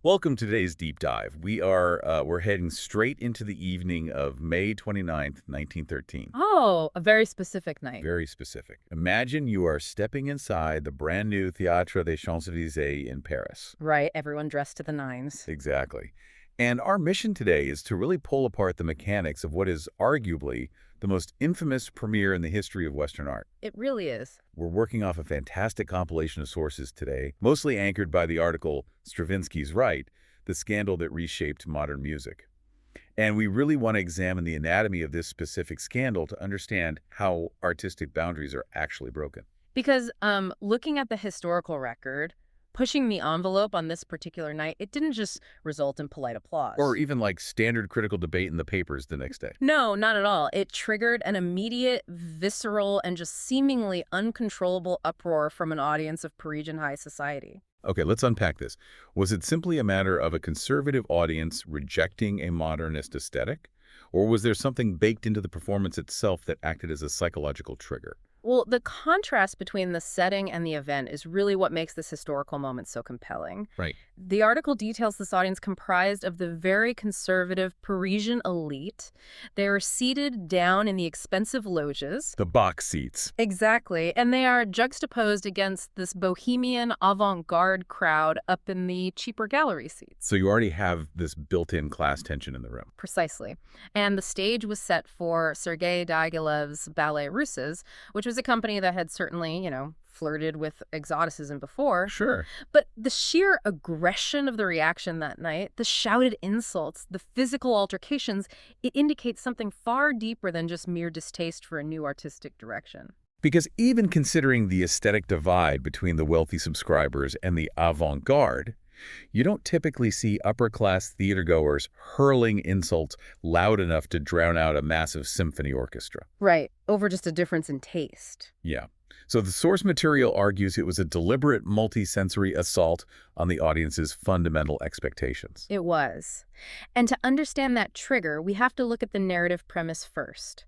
Welcome to today's deep dive. We're heading straight into the evening of May 29th, 1913. Oh, a very specific night. Very specific. Imagine you are stepping inside the brand new Théâtre des Champs-Élysées in Paris. Right, everyone dressed to the nines. Exactly. And our mission today is to really pull apart the mechanics of what is arguably the most infamous premiere in the history of Western art. It really is. We're working off a fantastic compilation of sources today, mostly anchored by the article Stravinsky's Riot, the scandal that reshaped modern music. And we really want to examine the anatomy of this specific scandal to understand how artistic boundaries are actually broken. Because looking at the historical record, pushing the envelope on this particular night, it didn't just result in polite applause. Or even like standard critical debate in the papers the next day. No, not at all. It triggered an immediate, visceral, and just seemingly uncontrollable uproar from an audience of Parisian high society. Okay, let's unpack this. Was it simply a matter of a conservative audience rejecting a modernist aesthetic? Or was there something baked into the performance itself that acted as a psychological trigger? Well, the contrast between the setting and the event is really what makes this historical moment so compelling. Right. The article details this audience comprised of the very conservative Parisian elite. They are seated down in the expensive loges. The box seats. Exactly. And they are juxtaposed against this bohemian avant-garde crowd up in the cheaper gallery seats. So you already have this built-in class tension in the room. Precisely. And the stage was set for Sergei Digilev's Ballet Russes, which was a company that had certainly, flirted with exoticism before. Sure. But the sheer aggression of the reaction that night, the shouted insults, the physical altercations, it indicates something far deeper than just mere distaste for a new artistic direction. Because even considering the aesthetic divide between the wealthy subscribers and the avant-garde, you don't typically see upper-class theatergoers hurling insults loud enough to drown out a massive symphony orchestra. Right, over just a difference in taste. Yeah. So the source material argues it was a deliberate multi-sensory assault on the audience's fundamental expectations. It was. And to understand that trigger, we have to look at the narrative premise first.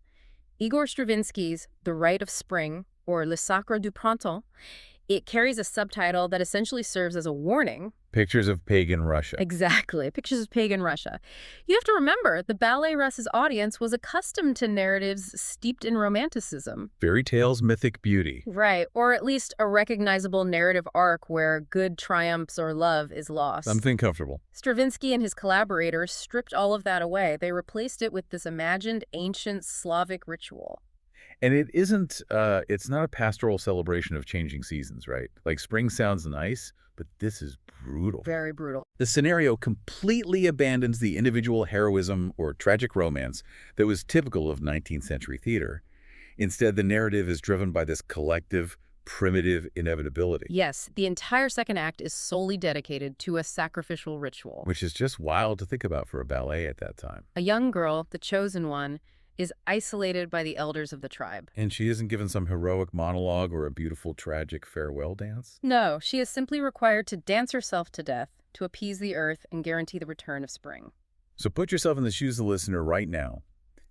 Igor Stravinsky's The Rite of Spring, or Le Sacre du Printemps, it carries a subtitle that essentially serves as a warning. Pictures of pagan Russia. Exactly. Pictures of pagan Russia. You have to remember, the Ballet Russ's audience was accustomed to narratives steeped in romanticism. Fairy tales, mythic beauty. Right. Or at least a recognizable narrative arc where good triumphs or love is lost. Something comfortable. Stravinsky and his collaborators stripped all of that away. They replaced it with this imagined ancient Slavic ritual. And it's not a pastoral celebration of changing seasons, right? Like spring sounds nice, but this is brutal. Very brutal. The scenario completely abandons the individual heroism or tragic romance that was typical of 19th century theater. Instead, the narrative is driven by this collective, primitive inevitability. Yes, the entire second act is solely dedicated to a sacrificial ritual. Which is just wild to think about for a ballet at that time. A young girl, the chosen one, is isolated by the elders of the tribe. And she isn't given some heroic monologue or a beautiful, tragic farewell dance? No, she is simply required to dance herself to death to appease the earth and guarantee the return of spring. So put yourself in the shoes of the listener right now.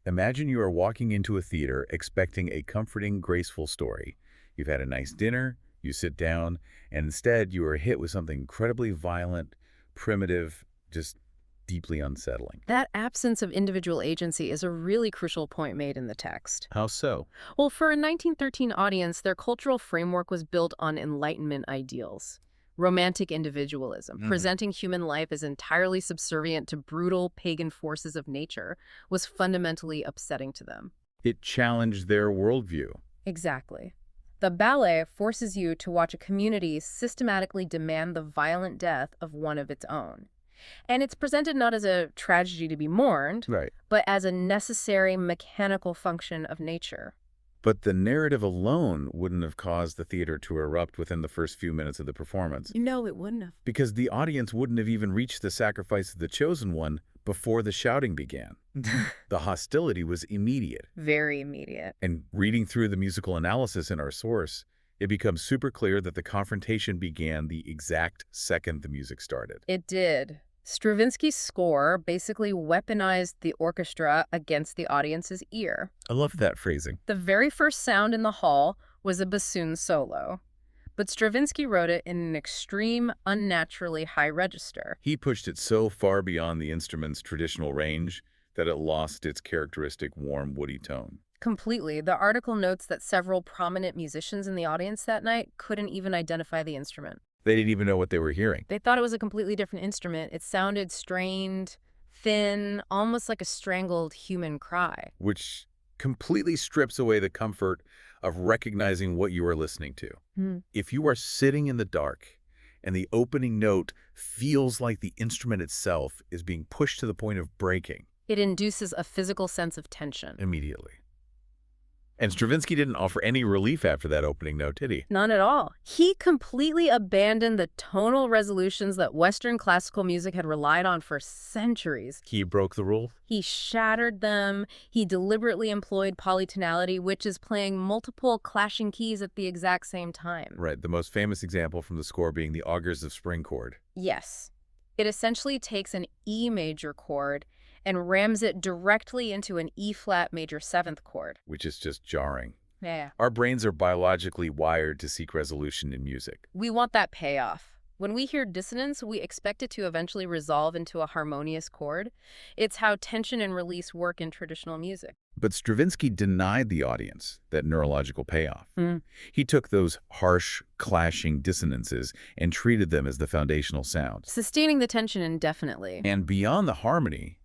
Imagine you are walking into a theater expecting a comforting, graceful story. You've had a nice dinner, you sit down, and instead you are hit with something incredibly violent, primitive, just deeply unsettling. That absence of individual agency is a really crucial point made in the text. How so? Well, for a 1913 audience, their cultural framework was built on Enlightenment ideals. Romantic individualism, presenting human life as entirely subservient to brutal pagan forces of nature, was fundamentally upsetting to them. It challenged their worldview. Exactly. The ballet forces you to watch a community systematically demand the violent death of one of its own. And it's presented not as a tragedy to be mourned, Right. but as a necessary mechanical function of nature. But the narrative alone wouldn't have caused the theater to erupt within the first few minutes of the performance. No, it wouldn't have. Because the audience wouldn't have even reached the sacrifice of the chosen one before the shouting began. The hostility was immediate. Very immediate. And reading through the musical analysis in our source, it becomes super clear that the confrontation began the exact second the music started. It did. Stravinsky's score basically weaponized the orchestra against the audience's ear. I love that phrasing. The very first sound in the hall was a bassoon solo. But Stravinsky wrote it in an extreme, unnaturally high register. He pushed it so far beyond the instrument's traditional range that it lost its characteristic warm, woody tone. Completely. The article notes that several prominent musicians in the audience that night couldn't even identify the instrument. They didn't even know what they were hearing. They thought it was a completely different instrument. It sounded strained, thin, almost like a strangled human cry. Which completely strips away the comfort of recognizing what you are listening to. If you are sitting in the dark and the opening note feels like the instrument itself is being pushed to the point of breaking, it induces a physical sense of tension. Immediately. And Stravinsky didn't offer any relief after that opening note, did he? None at all. He completely abandoned the tonal resolutions that Western classical music had relied on for centuries. He broke the rule? He shattered them. He deliberately employed polytonality, which is playing multiple clashing keys at the exact same time. Right, the most famous example from the score being the Augurs of Spring chord. Yes. It essentially takes an E major chord and rams it directly into an E-flat major 7th chord. Which is just jarring. Yeah. Our brains are biologically wired to seek resolution in music. We want that payoff. When we hear dissonance, we expect it to eventually resolve into a harmonious chord. It's how tension and release work in traditional music. But Stravinsky denied the audience that neurological payoff. He took those harsh, clashing dissonances and treated them as the foundational sound. Sustaining the tension indefinitely. And beyond the harmony,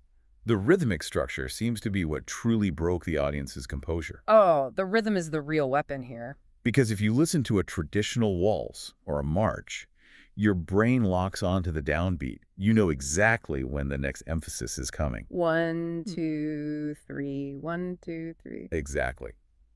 the rhythmic structure seems to be what truly broke the audience's composure. Oh, the rhythm is the real weapon here. Because if you listen to a traditional waltz or a march, your brain locks onto the downbeat. You know exactly when the next emphasis is coming. 1, 2, 3, 1, 2, 3. Exactly.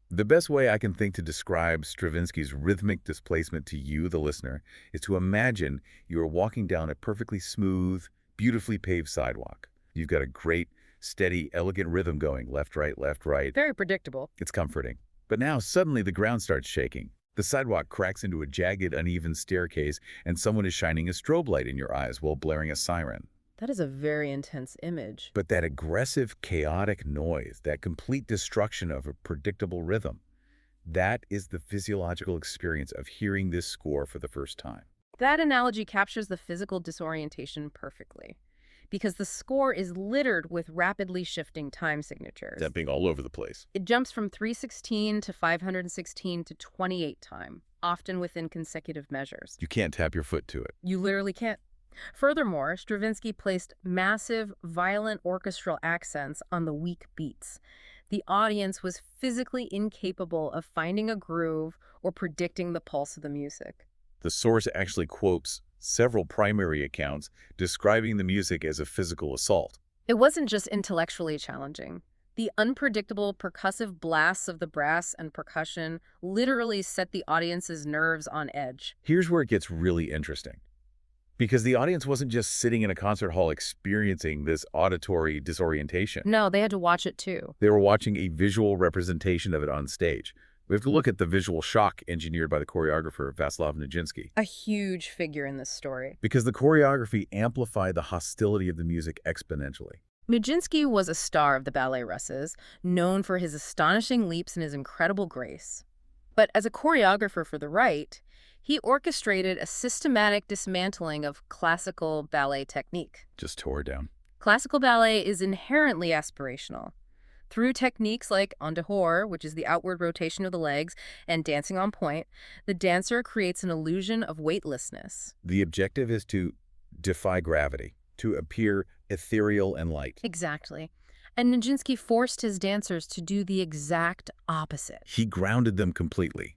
The best way I can think to describe Stravinsky's rhythmic displacement to you, the listener, is to imagine you are walking down a perfectly smooth, beautifully paved sidewalk. You've got a great, steady, elegant rhythm going, left, right, left, right. Very predictable. It's comforting. But now suddenly the ground starts shaking. The sidewalk cracks into a jagged, uneven staircase, and someone is shining a strobe light in your eyes while blaring a siren. That is a very intense image. But that aggressive, chaotic noise, that complete destruction of a predictable rhythm, that is the physiological experience of hearing this score for the first time. That analogy captures the physical disorientation perfectly, because the score is littered with rapidly shifting time signatures. Zapping all over the place. It jumps from 316 to 516 to 28 time, often within consecutive measures. You can't tap your foot to it. You literally can't. Furthermore, Stravinsky placed massive, violent orchestral accents on the weak beats. The audience was physically incapable of finding a groove or predicting the pulse of the music. The source actually quotes several primary accounts describing the music as a physical assault. It wasn't just intellectually challenging. The unpredictable percussive blasts of the brass and percussion literally set the audience's nerves on edge. Here's where it gets really interesting. Because the audience wasn't just sitting in a concert hall experiencing this auditory disorientation. No, they had to watch it too. They were watching a visual representation of it on stage. We have to look at the visual shock engineered by the choreographer Václav Nijinsky. A huge figure in this story. Because the choreography amplified the hostility of the music exponentially. Nijinsky was a star of the ballet Russes, known for his astonishing leaps and his incredible grace. But as a choreographer for the Rite, he orchestrated a systematic dismantling of classical ballet technique. Just tore down. Classical ballet is inherently aspirational. Through techniques like en dehors, which is the outward rotation of the legs, and dancing on point, the dancer creates an illusion of weightlessness. The objective is to defy gravity, to appear ethereal and light. Exactly. And Nijinsky forced his dancers to do the exact opposite. He grounded them completely.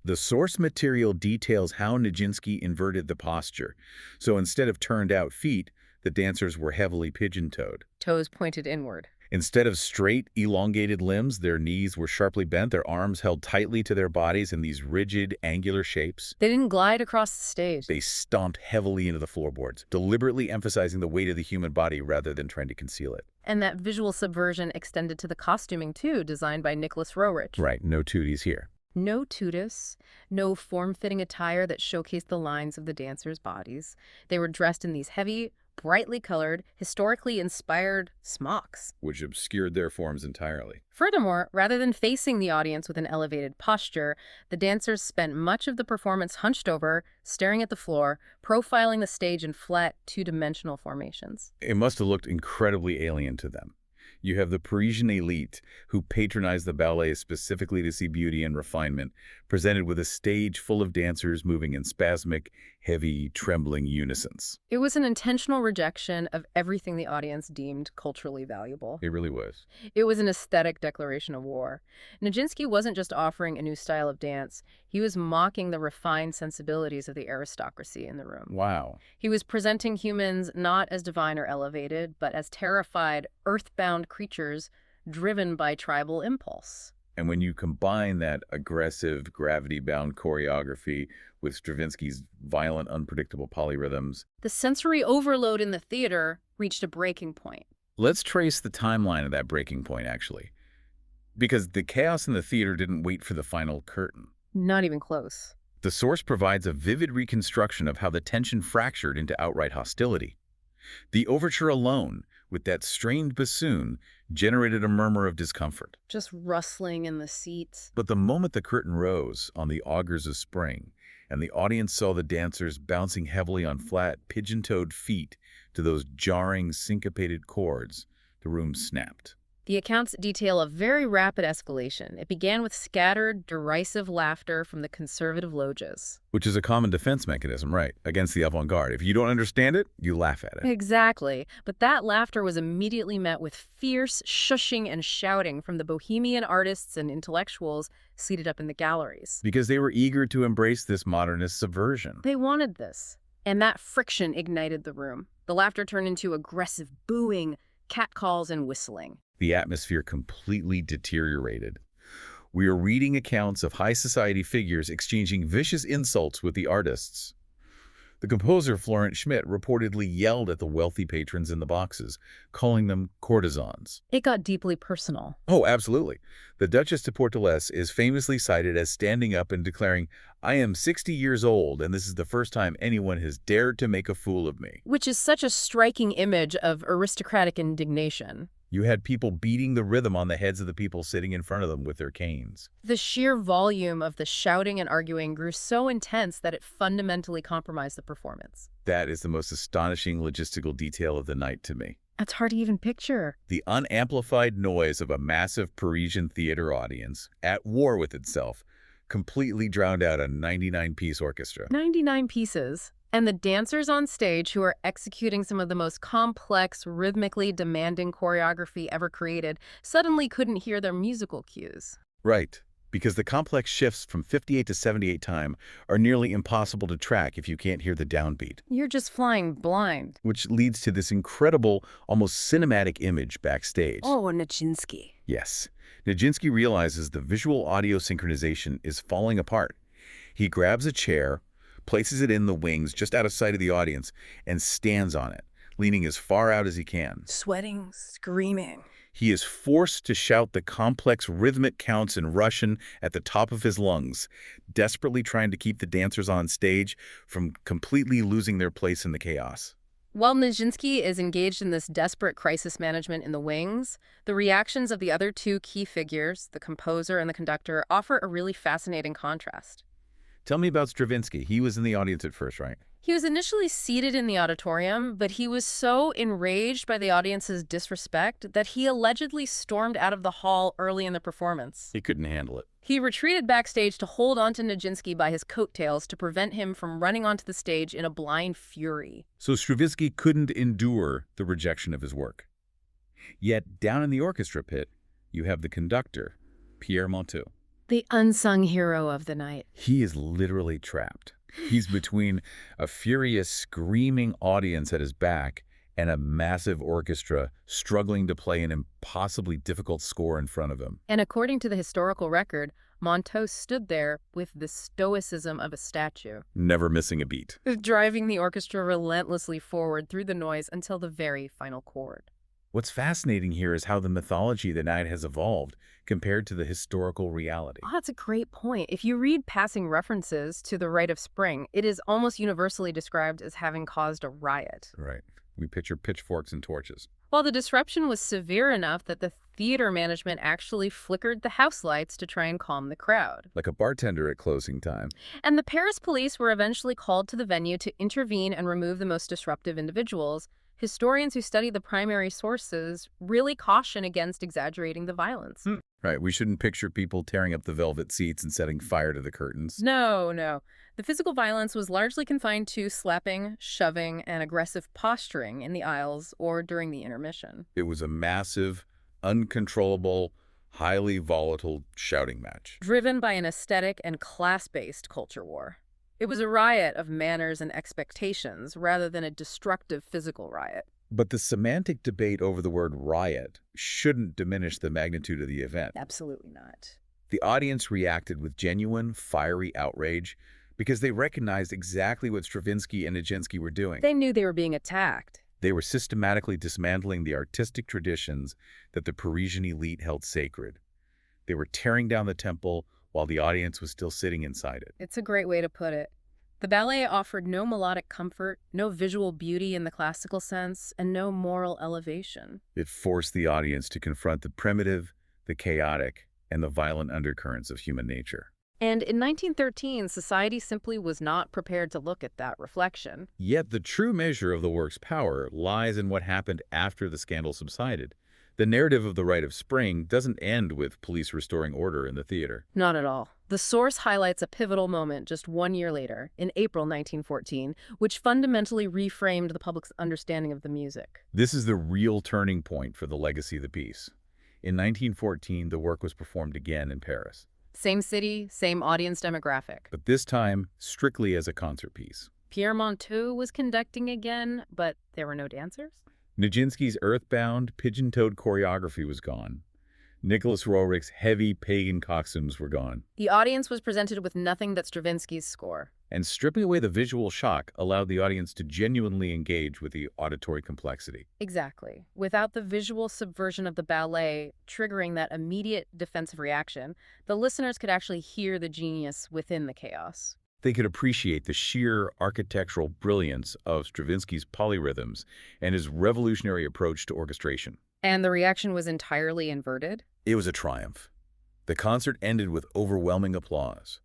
The source material details how Nijinsky inverted the posture. So instead of turned-out feet, the dancers were heavily pigeon-toed. Toes pointed inward. Instead of straight, elongated limbs, their knees were sharply bent, their arms held tightly to their bodies in these rigid, angular shapes. They didn't glide across the stage. They stomped heavily into the floorboards, deliberately emphasizing the weight of the human body rather than trying to conceal it. And that visual subversion extended to the costuming, too, designed by Nicholas Roerich. Right, no tooties here. No tutus, no form-fitting attire that showcased the lines of the dancers' bodies. They were dressed in these heavy, brightly colored, historically inspired smocks. which obscured their forms entirely. Furthermore, rather than facing the audience with an elevated posture, the dancers spent much of the performance hunched over, staring at the floor, profiling the stage in flat, two-dimensional formations. It must have looked incredibly alien to them. You have the Parisian elite who patronize the ballet specifically to see beauty and refinement, presented with a stage full of dancers moving in spasmic, heavy, trembling unisons. It was an intentional rejection of everything the audience deemed culturally valuable. It really was. It was an aesthetic declaration of war. Nijinsky wasn't just offering a new style of dance, he was mocking the refined sensibilities of the aristocracy in the room. Wow. He was presenting humans not as divine or elevated, but as terrified, earthbound creatures driven by tribal impulse. And when you combine that aggressive, gravity-bound choreography with Stravinsky's violent, unpredictable polyrhythms, The sensory overload in the theater reached a breaking point. let's trace the timeline of that breaking point, actually. Because the chaos in the theater didn't wait for the final curtain. Not even close. The source provides a vivid reconstruction of how the tension fractured into outright hostility. The overture alone, with that strained bassoon, generated a murmur of discomfort. Just rustling in the seats. But the moment the curtain rose on the augurs of spring, and the audience saw the dancers bouncing heavily on flat, pigeon-toed feet to those jarring, syncopated chords, the room snapped. The accounts detail a very rapid escalation. It began with scattered, derisive laughter from the conservative loges. Which is a common defense mechanism, right, against the avant-garde. If you don't understand it, you laugh at it. Exactly. But that laughter was immediately met with fierce shushing and shouting from the bohemian artists and intellectuals seated up in the galleries. Because they were eager to embrace this modernist subversion. They wanted this. And that friction ignited the room. The laughter turned into aggressive booing, catcalls, and whistling. The atmosphere completely deteriorated. We are reading accounts of high society figures exchanging vicious insults with the artists. The composer Florent Schmidt reportedly yelled at the wealthy patrons in the boxes, calling them courtesans. It got deeply personal. Oh, absolutely. The Duchess de Porteless is famously cited as standing up and declaring, "I am 60 years old, and this is the first time anyone has dared to make a fool of me." Which is such a striking image of aristocratic indignation. You had people beating the rhythm on the heads of the people sitting in front of them with their canes. The sheer volume of the shouting and arguing grew so intense that it fundamentally compromised the performance. That is the most astonishing logistical detail of the night to me. That's hard to even picture. The unamplified noise of a massive Parisian theater audience, at war with itself, completely drowned out a 99-piece orchestra. 99 pieces. And the dancers on stage who are executing some of the most complex, rhythmically demanding choreography ever created suddenly couldn't hear their musical cues. Right, because the complex shifts from 58 to 78 time are nearly impossible to track if you can't hear the downbeat. You're just flying blind. Which leads to this incredible, almost cinematic image backstage. Oh, Nijinsky. Yes. Nijinsky realizes the visual audio synchronization is falling apart. He grabs a chair, places it in the wings just out of sight of the audience, and stands on it, leaning as far out as he can. Sweating, screaming. He is forced to shout the complex rhythmic counts in Russian at the top of his lungs, desperately trying to keep the dancers on stage from completely losing their place in the chaos. While Nijinsky is engaged in this desperate crisis management in the wings, the reactions of the other two key figures, the composer and the conductor, offer a really fascinating contrast. Tell me about Stravinsky. He was in the audience at first, right? He was initially seated in the auditorium, but he was so enraged by the audience's disrespect that he allegedly stormed out of the hall early in the performance. He couldn't handle it. He retreated backstage to hold onto Nijinsky by his coattails to prevent him from running onto the stage in a blind fury. So Stravinsky couldn't endure the rejection of his work. Yet down in the orchestra pit, you have the conductor, Monteux. The unsung hero of the night. He is literally trapped. He's between a furious, screaming audience at his back and a massive orchestra struggling to play an impossibly difficult score in front of him. And according to the historical record, Monteux stood there with the stoicism of a statue, Never missing a beat. driving the orchestra relentlessly forward through the noise until the very final chord. What's fascinating here is how the mythology of the night has evolved compared to the historical reality. Oh, that's a great point. If you read passing references to the Rite of Spring, it is almost universally described as having caused a riot. Right. We picture pitchforks and torches. While the disruption was severe enough that the theater management actually flickered the house lights to try and calm the crowd. Like a bartender at closing time. And the Paris police were eventually called to the venue to intervene and remove the most disruptive individuals. Historians who study the primary sources really caution against exaggerating the violence. Right, we shouldn't picture people tearing up the velvet seats and setting fire to the curtains. No, no. The physical violence was largely confined to slapping, shoving, and aggressive posturing in the aisles or during the intermission. It was a massive, uncontrollable, highly volatile shouting match. Driven by an aesthetic and class-based culture war. It was a riot of manners and expectations rather than a destructive physical riot. But the semantic debate over the word riot shouldn't diminish the magnitude of the event. Absolutely not. The audience reacted with genuine, fiery outrage because they recognized exactly what Stravinsky and Nijinsky were doing. They knew they were being attacked. They were systematically dismantling the artistic traditions that the Parisian elite held sacred. They were tearing down the temple while the audience was still sitting inside it. It's a great way to put it. The ballet offered no melodic comfort, no visual beauty in the classical sense, and no moral elevation. It forced the audience to confront the primitive, the chaotic, and the violent undercurrents of human nature. And in 1913, society simply was not prepared to look at that reflection. Yet the true measure of the work's power lies in what happened after the scandal subsided. The narrative of the Rite of Spring doesn't end with police restoring order in the theater. Not at all. The source highlights a pivotal moment just 1 year later, in April 1914, which fundamentally reframed the public's understanding of the music. This is the real turning point for the legacy of the piece. In 1914, the work was performed again in Paris. Same city, same audience demographic. But this time, strictly as a concert piece. Pierre Monteux was conducting again, but there were no dancers. Nijinsky's earthbound, pigeon-toed choreography was gone. Nicholas Roerich's heavy pagan costumes were gone. The audience was presented with nothing but Stravinsky's score. And stripping away the visual shock allowed the audience to genuinely engage with the auditory complexity. Exactly. Without the visual subversion of the ballet triggering that immediate defensive reaction, the listeners could actually hear the genius within the chaos. They could appreciate the sheer architectural brilliance of Stravinsky's polyrhythms and his revolutionary approach to orchestration. And the reaction was entirely inverted? It was a triumph. The concert ended with overwhelming applause.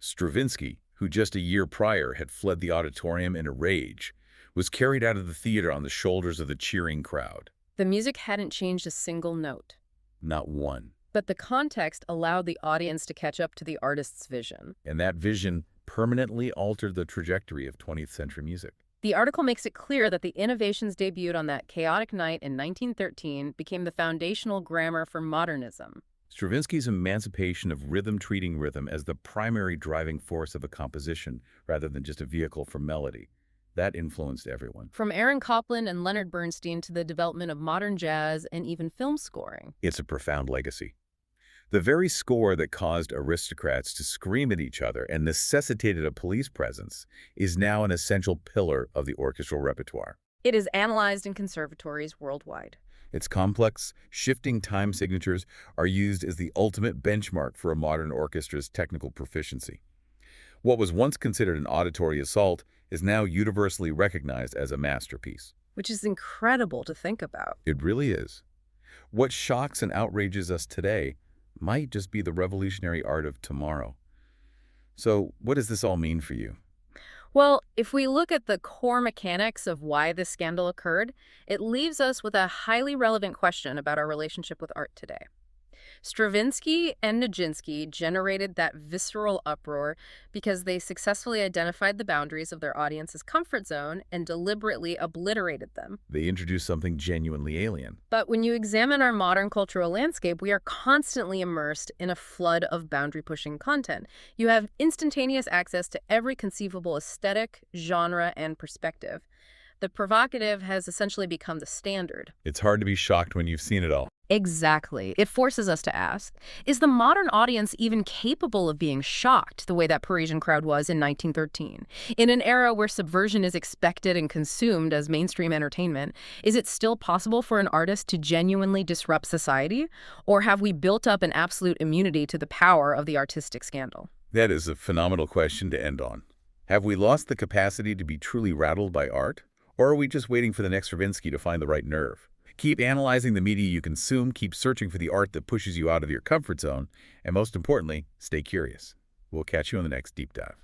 Stravinsky, who just a year prior had fled the auditorium in a rage, was carried out of the theater on the shoulders of the cheering crowd. The music hadn't changed a single note. Not one. But the context allowed the audience to catch up to the artist's vision. And that vision permanently altered the trajectory of 20th century music. The article makes it clear that the innovations debuted on that chaotic night in 1913 became the foundational grammar for modernism. Stravinsky's emancipation of rhythm, treating rhythm as the primary driving force of a composition rather than just a vehicle for melody, that influenced everyone. From Aaron Copland and Leonard Bernstein to the development of modern jazz and even film scoring. It's a profound legacy. The very score that caused aristocrats to scream at each other and necessitated a police presence is now an essential pillar of the orchestral repertoire. It is analyzed in conservatories worldwide. Its complex, shifting time signatures are used as the ultimate benchmark for a modern orchestra's technical proficiency. What was once considered an auditory assault is now universally recognized as a masterpiece. Which is incredible to think about. It really is. What shocks and outrages us today might just be the revolutionary art of tomorrow. So, what does this all mean for you? Well, if we look at the core mechanics of why this scandal occurred, it leaves us with a highly relevant question about our relationship with art today. Stravinsky and Nijinsky generated that visceral uproar because they successfully identified the boundaries of their audience's comfort zone and deliberately obliterated them. They introduced something genuinely alien. But when you examine our modern cultural landscape, we are constantly immersed in a flood of boundary-pushing content. You have instantaneous access to every conceivable aesthetic, genre, and perspective. The provocative has essentially become the standard. It's hard to be shocked when you've seen it all. Exactly. It forces us to ask, is the modern audience even capable of being shocked the way that Parisian crowd was in 1913? In an era where subversion is expected and consumed as mainstream entertainment, is it still possible for an artist to genuinely disrupt society? Or have we built up an absolute immunity to the power of the artistic scandal? That is a phenomenal question to end on. Have we lost the capacity to be truly rattled by art? Or are we just waiting for the next Stravinsky to find the right nerve? Keep analyzing the media you consume, keep searching for the art that pushes you out of your comfort zone, and most importantly, stay curious. We'll catch you on the next Deep Dive.